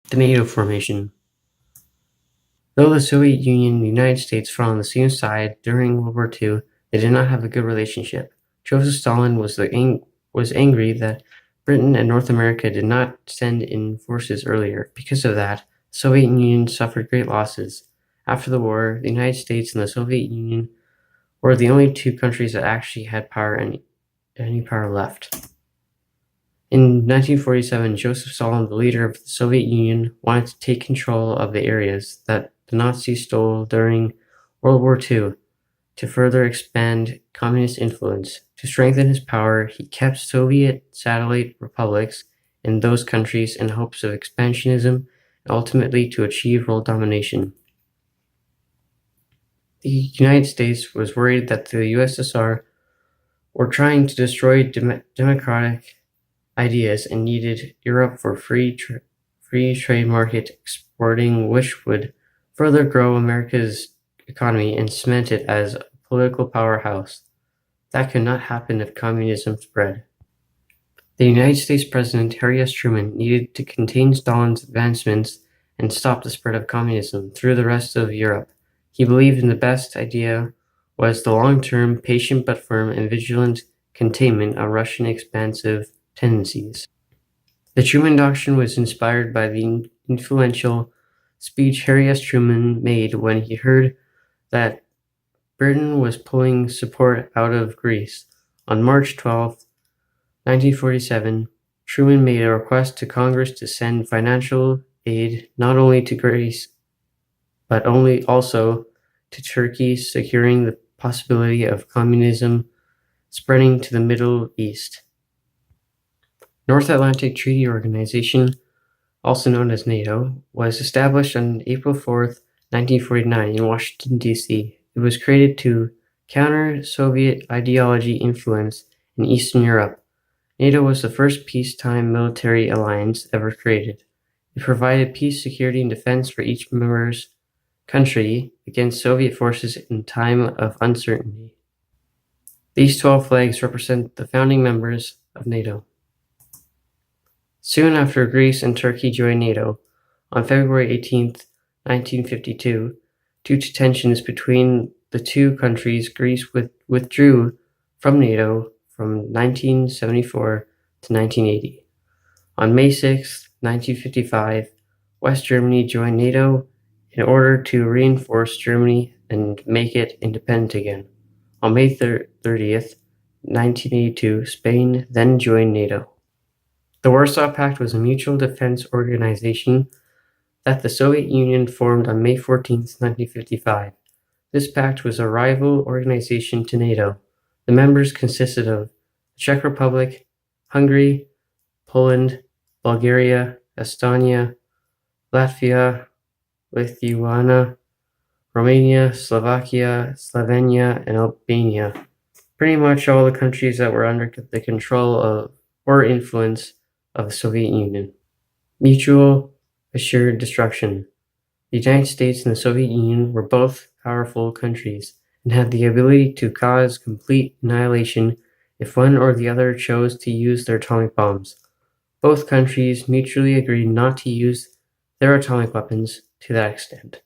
The NATO Formation. Though the Soviet Union and the United States fought on the same side during World War II, they did not have a good relationship. Joseph Stalin was angry that Britain and North America did not send in forces earlier. Because of that, the Soviet Union suffered great losses. After the war, the United States and the Soviet Union were the only two countries that actually had any power left. In 1947, Joseph Stalin, the leader of the Soviet Union, wanted to take control of the areas that the Nazis stole during World War II to further expand communist influence. To strengthen his power, he kept Soviet satellite republics in those countries in hopes of expansionism and ultimately to achieve world domination. The United States was worried that the USSR were trying to destroy democratic ideas and needed Europe for free trade market exporting, which would further grow America's economy and cement it as a political powerhouse. That could not happen if communism spread. The United States President Harry S. Truman needed to contain Stalin's advancements and stop the spread of communism through the rest of Europe. He believed in the best idea was the long-term, patient but firm and vigilant containment of Russian expansive tendencies. The Truman Doctrine was inspired by the influential speech Harry S. Truman made when he heard that Britain was pulling support out of Greece. On March 12, 1947, Truman made a request to Congress to send financial aid not only to Greece, but also to Turkey, securing the possibility of communism spreading to the Middle East. North Atlantic Treaty Organization, also known as NATO, was established on April 4, 1949 in Washington, D.C. It was created to counter Soviet ideology influence in Eastern Europe. NATO was the first peacetime military alliance ever created. It provided peace, security, and defense for each member's country against Soviet forces in time of uncertainty. These 12 flags represent the founding members of NATO. Soon after Greece and Turkey joined NATO, on February 18, 1952, due to tensions between the two countries, Greece withdrew from NATO from 1974 to 1980. On May 6, 1955, West Germany joined NATO in order to reinforce Germany and make it independent again. On May 30th, 1982, Spain then joined NATO. The Warsaw Pact was a mutual defense organization that the Soviet Union formed on May 14, 1955. This pact was a rival organization to NATO. The members consisted of the Czech Republic, Hungary, Poland, Bulgaria, Estonia, Latvia, Lithuania, Romania, Slovakia, Slovenia, and Albania. Pretty much all the countries that were under the control of or influence of the Soviet Union. Mutual assured destruction. The United States and the Soviet Union were both powerful countries and had the ability to cause complete annihilation if one or the other chose to use their atomic bombs. Both countries mutually agreed not to use their atomic weapons to that extent.